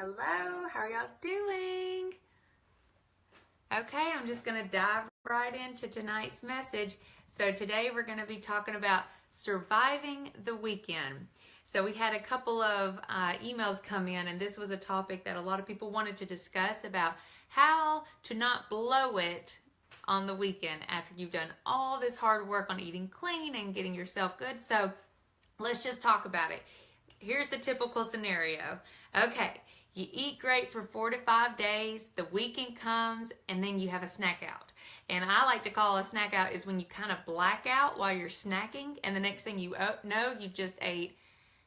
Hello, how are y'all doing? Okay, I'm just going to dive right into tonight's message. So today we're going to be talking about surviving the weekend. So we had a couple of emails come in, and this was a topic that a lot of people wanted to discuss about how to not blow it on the weekend after you've done all this hard work on eating clean and getting yourself good. So let's just talk about it. Here's the typical scenario. Okay, you eat great for 4 to 5 days, the weekend comes, and then you have a snack out. And I like to call a snack out is when you kind of black out while you're snacking, and the next thing you know, you just ate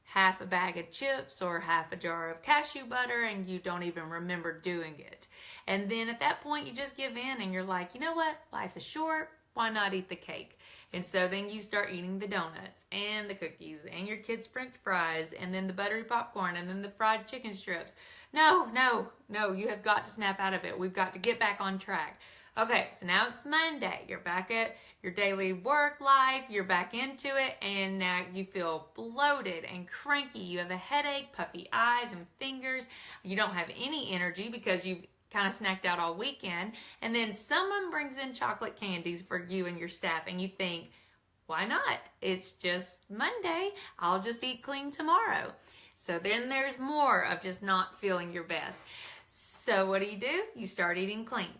half a bag of chips or half a jar of cashew butter, and you don't even remember doing it. And then at that point, you just give in, and you're like, you know what? Life is short. Why not eat the cake? And so then you start eating the donuts and the cookies and your kids' french fries and then the buttery popcorn and then the fried chicken strips. No, you have got to snap out of it. We've got to get back on track. Okay, so now it's Monday. You're back at your daily work life. You're back into it, and now you feel bloated and cranky. You have a headache, puffy eyes and fingers. You don't have any energy because you've kind of snacked out all weekend, and then someone brings in chocolate candies for you and your staff, and you think, why not? It's just Monday. I'll just eat clean tomorrow. So then there's more of just not feeling your best. So what do? You start eating clean,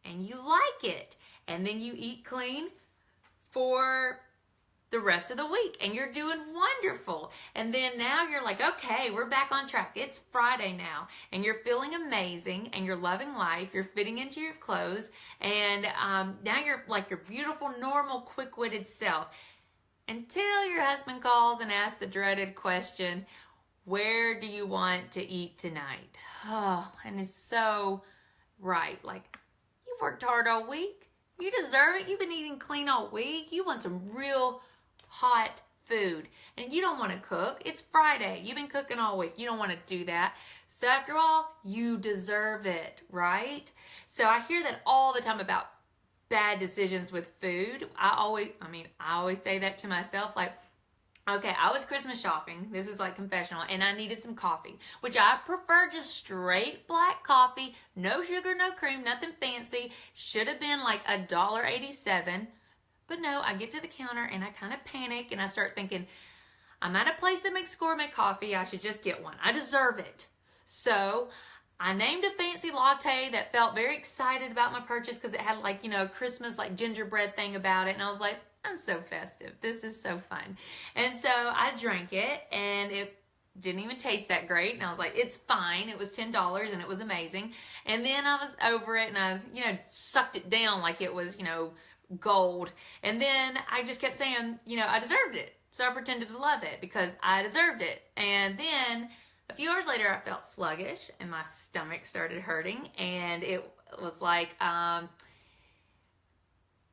and you like it, and then you eat clean for the rest of the week, and you're doing wonderful. And then now you're like, okay, we're back on track. It's Friday now, and you're feeling amazing, and you're loving life. You're fitting into your clothes, and now you're like your beautiful, normal, quick-witted self. Until your husband calls and asks the dreaded question, where do you want to eat tonight? Oh, and it's so right. Like, you've worked hard all week. You deserve it. You've been eating clean all week. You want some real hot food, and you don't want to cook. It's Friday. You've been cooking all week. You don't want to do that. So after all, you deserve it, right? So I hear that all the time about bad decisions with food. I always say that to myself, like, okay, I was Christmas shopping. This is like confessional, and I needed some coffee, which I prefer just straight black coffee, no sugar, no cream, nothing fancy. Should have been like $1.87. But no, I get to the counter and I kind of panic and I start thinking, I'm at a place that makes gourmet coffee. I should just get one. I deserve it. So I named a fancy latte that felt very excited about my purchase because it had like, Christmas like gingerbread thing about it. And I was like, I'm so festive. This is so fun. And so I drank it, and it didn't even taste that great. And I was like, it's fine. It was $10 and it was amazing. And then I was over it and I, sucked it down like it was, gold. And then I just kept saying, I deserved it. So I pretended to love it because I deserved it. And then a few hours later, I felt sluggish and my stomach started hurting. And it was like,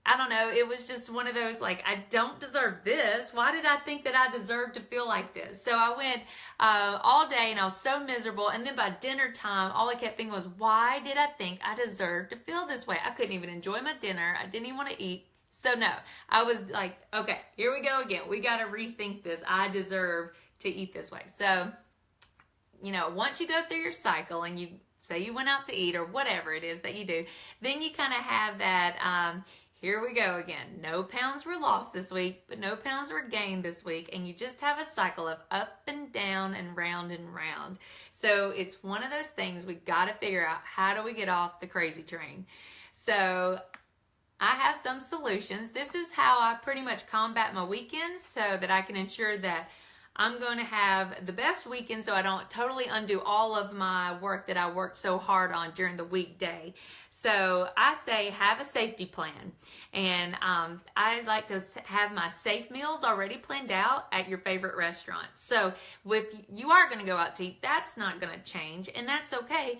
I don't know. It was just one of those, like, I don't deserve this. Why did I think that I deserved to feel like this? So I went all day and I was so miserable. And then by dinner time, all I kept thinking was, why did I think I deserved to feel this way? I couldn't even enjoy my dinner. I didn't even want to eat. So no, I was like, okay, here we go again. We got to rethink this. I deserve to eat this way. So, once you go through your cycle and you say you went out to eat or whatever it is that you do, then you kind of have that, here we go again. No pounds were lost this week, but no pounds were gained this week. And you just have a cycle of up and down and round and round. So it's one of those things we got to figure out, how do we get off the crazy train? So I have some solutions. This is how I pretty much combat my weekends so that I can ensure that I'm going to have the best weekend so I don't totally undo all of my work that I worked so hard on during the weekday. So I say have a safety plan. And I like to have my safe meals already planned out at your favorite restaurants. So if you are going to go out to eat, that's not going to change. And that's okay.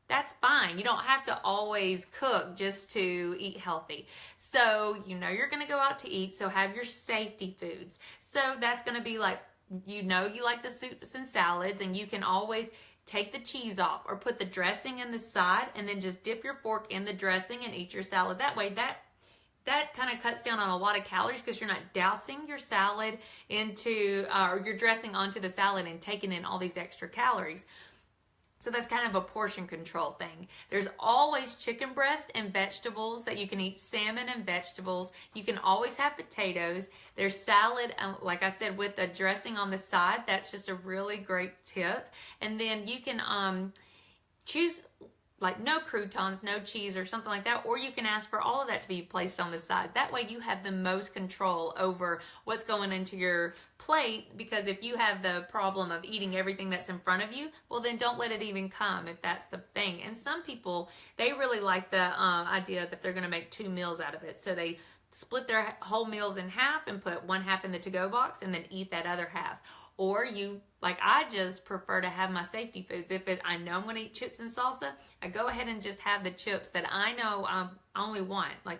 That's fine. You don't have to always cook just to eat healthy. So you're going to go out to eat. So have your safety foods. So that's going to be like, you like the soups and salads, and you can always take the cheese off or put the dressing in the side and then just dip your fork in the dressing and eat your salad that way. That kind of cuts down on a lot of calories because you're not dousing your salad into or your dressing onto the salad and taking in all these extra calories. So that's kind of a portion control thing. There's always chicken breast and vegetables that you can eat, salmon and vegetables. You can always have potatoes. There's salad, like I said, with a dressing on the side. That's just a really great tip. And then you can choose like no croutons, no cheese or something like that, or you can ask for all of that to be placed on the side. That way you have the most control over what's going into your plate, because if you have the problem of eating everything that's in front of you, well then don't let it even come if that's the thing. And some people, they really like the idea that they're going to make 2 meals out of it. So they split their whole meals in half and put one half in the to-go box and then eat that other half. Or you, like I just prefer to have my safety foods. If I know I'm going to eat chips and salsa, I go ahead and just have the chips that I know I only want. Like,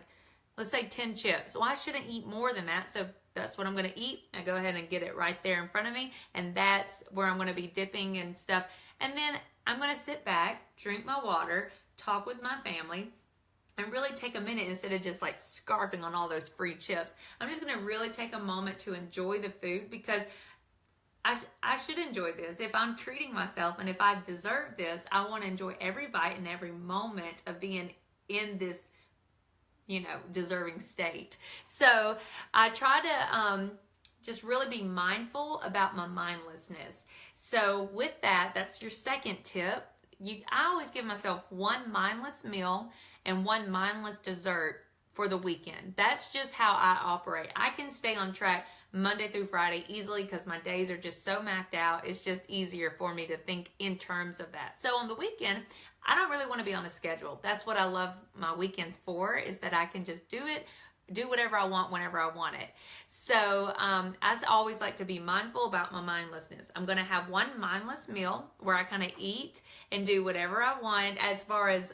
let's say 10 chips. Well, I shouldn't eat more than that, so that's what I'm going to eat. I go ahead and get it right there in front of me, and that's where I'm going to be dipping and stuff. And then I'm going to sit back, drink my water, talk with my family, and really take a minute instead of just like scarfing on all those free chips. I'm just going to really take a moment to enjoy the food, because I should enjoy this. If I'm treating myself and if I deserve this, I want to enjoy every bite and every moment of being in this, deserving state. So I try to just really be mindful about my mindlessness. So with that, that's your second tip. I always give myself one mindless meal and one mindless dessert for the weekend. That's just how I operate. I can stay on track Monday through Friday easily because my days are just so mapped out. It's just easier for me to think in terms of that. So on the weekend, I don't really want to be on a schedule. That's what I love my weekends for, is that I can just do whatever I want whenever I want it. So I always like to be mindful about my mindlessness. I'm going to have one mindless meal where I kind of eat and do whatever I want as far as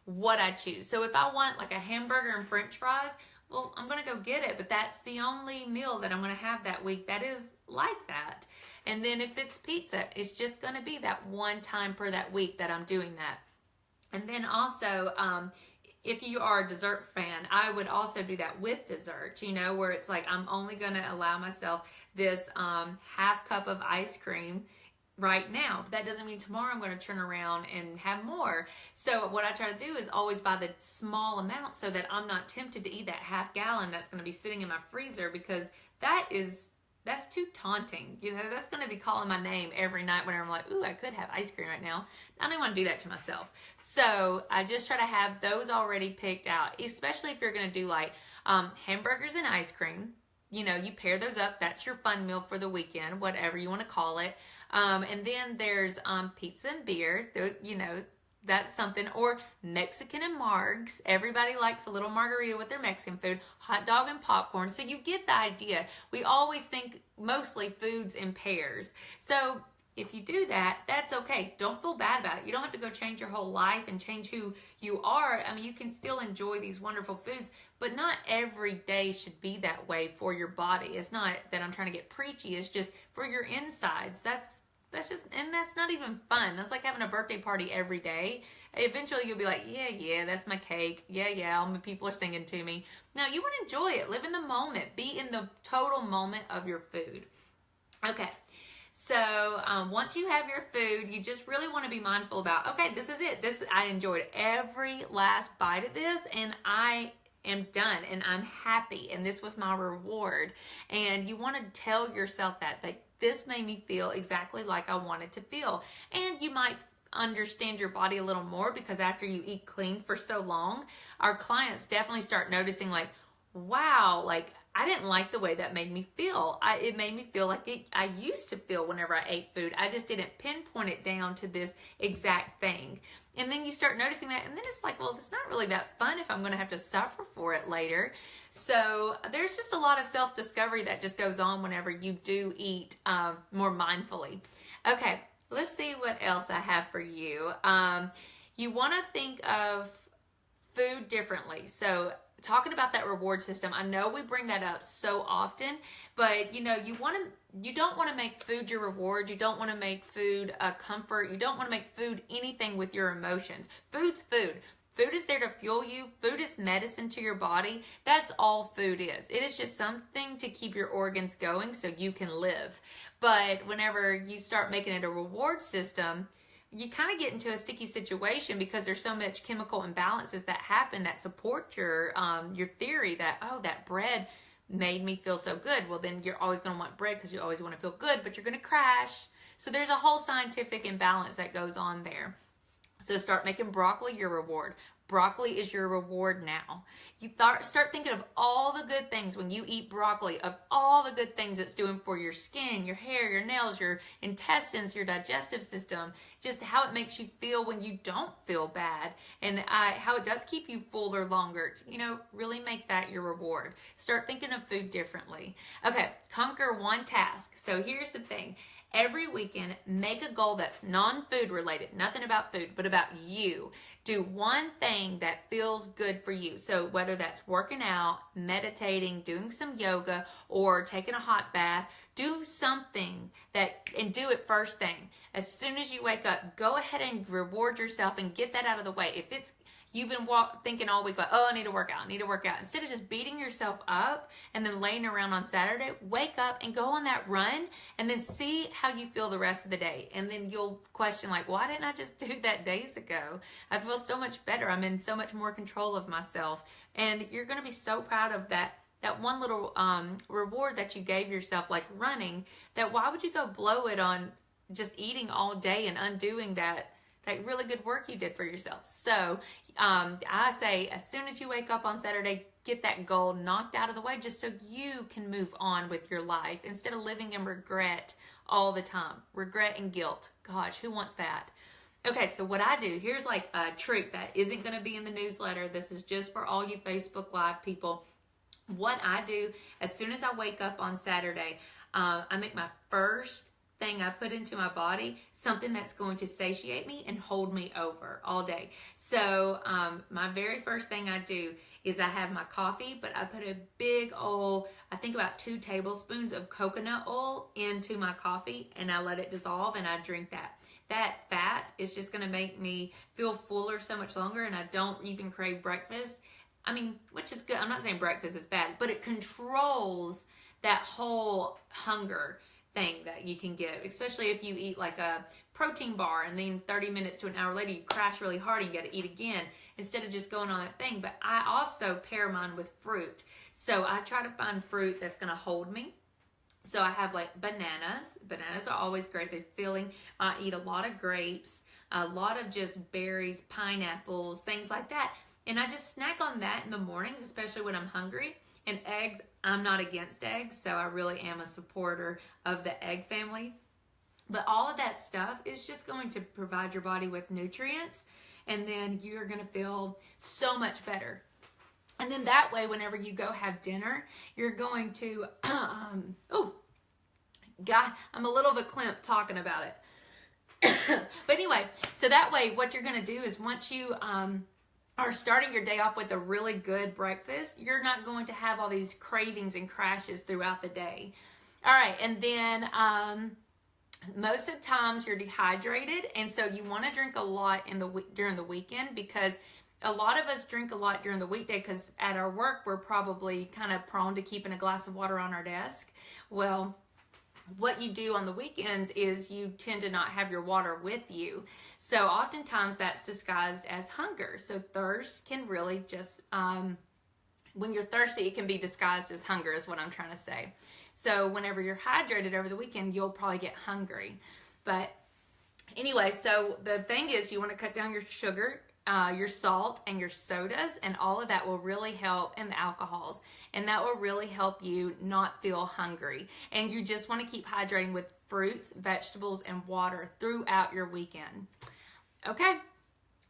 what I choose. So if I want like a hamburger and french fries, well, I'm going to go get it, but that's the only meal that I'm going to have that week that is like that. And then if it's pizza, it's just going to be that one time per that week that I'm doing that. And then also, if you are a dessert fan, I would also do that with dessert, where it's like I'm only going to allow myself this half cup of ice cream right now. But that doesn't mean tomorrow I'm going to turn around and have more. So what I try to do is always buy the small amount so that I'm not tempted to eat that half gallon that's going to be sitting in my freezer, because that's too taunting. That's going to be calling my name every night whenever I'm like, ooh, I could have ice cream right now. I don't want to do that to myself. So I just try to have those already picked out, especially if you're going to do like hamburgers and ice cream. You pair those up. That's your fun meal for the weekend, whatever you want to call it. And then there's pizza and beer. Those, that's something. Or Mexican and margs. Everybody likes a little margarita with their Mexican food. Hot dog and popcorn. So you get the idea. We always think mostly foods in pairs. So if you do that, that's okay. Don't feel bad about it. You don't have to go change your whole life and change who you are. I mean, you can still enjoy these wonderful foods, but not every day should be that way for your body. It's not that I'm trying to get preachy. It's just for your insides. That's just, and that's not even fun. That's like having a birthday party every day. Eventually you'll be like, yeah, that's my cake. Yeah, all my people are singing to me. No, you want to enjoy it. Live in the moment. Be in the total moment of your food. Okay. So once you have your food, you just really want to be mindful about, okay, this is it. I enjoyed every last bite of this, and I am done, and I'm happy, and this was my reward. And you want to tell yourself that this made me feel exactly like I wanted to feel. And you might understand your body a little more, because after you eat clean for so long, our clients definitely start noticing like, wow, like I didn't like the way that made me feel. It made me feel like I used to feel whenever I ate food. I just didn't pinpoint it down to this exact thing. And then you start noticing that, and then it's like, well, it's not really that fun if I'm going to have to suffer for it later. So there's just a lot of self-discovery that just goes on whenever you do eat more mindfully. Okay, let's see what else I have for you. You want to think of food differently. So talking about that reward system, I know we bring that up so often, but you don't want to make food your reward. You don't want to make food a comfort. You don't want to make food anything with your emotions. Food's food. Food is there to fuel you. Food is medicine to your body. That's all food is. It is just something to keep your organs going so you can live. But whenever you start making it a reward system, you kind of get into a sticky situation because there's so much chemical imbalances that happen that support your theory that, oh, that bread made me feel so good. Well, then you're always going to want bread because you always want to feel good, but you're going to crash. So there's a whole scientific imbalance that goes on there. So start making broccoli your reward. Broccoli is your reward now. You start thinking of all the good things when you eat broccoli, of all the good things it's doing for your skin, your hair, your nails, your intestines, your digestive system, just how it makes you feel when you don't feel bad, and how it does keep you fuller longer. You know, really make that your reward. Start thinking of food differently. Okay, conquer one task. So here's the thing. Every weekend, make a goal that's non-food related, nothing about food, but about you. Do one thing that feels good for you. So whether that's working out, meditating, doing some yoga, or taking a hot bath, do something and do it first thing. As soon as you wake up, go ahead and reward yourself and get that out of the way. If it's you've been thinking all week like, oh, I need to work out. Instead of just beating yourself up and then laying around on Saturday, wake up and go on that run and then see how you feel the rest of the day. And then you'll question like, why didn't I just do that days ago? I feel so much better. I'm in so much more control of myself. And you're going to be so proud of that one little reward that you gave yourself, like running, that why would you go blow it on just eating all day and undoing that really good work you did for yourself. So I say as soon as you wake up on Saturday, get that goal knocked out of the way just so you can move on with your life instead of living in regret all the time. Regret and guilt. Gosh, who wants that? Okay, so what I do, here's like a trick that isn't going to be in the newsletter. This is just for all you Facebook Live people. What I do, as soon as I wake up on Saturday, I make my first thing I put into my body something that's going to satiate me and hold me over all day. So my very first thing I do is I have my coffee, but I put a big old, I think about 2 tablespoons of coconut oil into my coffee, and I let it dissolve and I drink that. That fat is just going to make me feel fuller so much longer, and I don't even crave breakfast. I mean, which is good. I'm not saying breakfast is bad, but it controls that whole hunger thing that you can get, especially if you eat like a protein bar and then 30 minutes to an hour later you crash really hard and you got to eat again instead of just going on that thing. But I also pair mine with fruit. So I try to find fruit that's going to hold me. So I have like bananas. Bananas are always great. They're filling. I eat a lot of grapes, a lot of just berries, pineapples, things like that. And I just snack on that in the mornings, especially when I'm hungry. And eggs, I'm not against eggs, so I really am a supporter of the egg family. But all of that stuff is just going to provide your body with nutrients, and then you're going to feel so much better. And then that way, whenever you go have dinner, you're going to, God, I'm a little bit klimt talking about it. But anyway, so that way, what you're going to do is once you are starting your day off with a really good breakfast, you're not going to have all these cravings and crashes throughout the day. All right, and then most of the times you're dehydrated, and so you want to drink a lot during the weekend, because a lot of us drink a lot during the weekday because at our work we're probably kind of prone to keeping a glass of water on our desk. Well, what you do on the weekends is you tend to not have your water with you. So oftentimes that's disguised as hunger. So thirst can really just, when you're thirsty, it can be disguised as hunger is what I'm trying to say. So whenever you're hydrated over the weekend, you'll probably get hungry. But anyway, so the thing is you want to cut down your sugar, your salt, and your sodas, and all of that will really help, and the alcohols, and that will really help you not feel hungry. And you just want to keep hydrating with fruits, vegetables, and water throughout your weekend. Okay,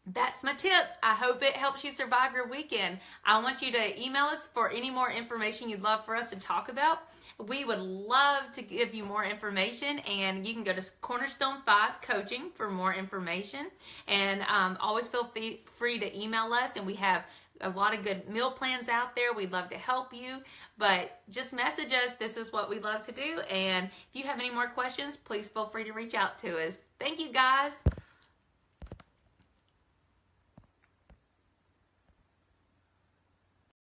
that's my tip. I hope it helps you survive your weekend. I want you to email us for any more information you'd love for us to talk about. We would love to give you more information, and you can go to Cornerstone 5 Coaching for more information. And always feel free to email us, and we have a lot of good meal plans out there. We'd love to help you, but just message us. This is what we love to do. And if you have any more questions, please feel free to reach out to us. Thank you, guys.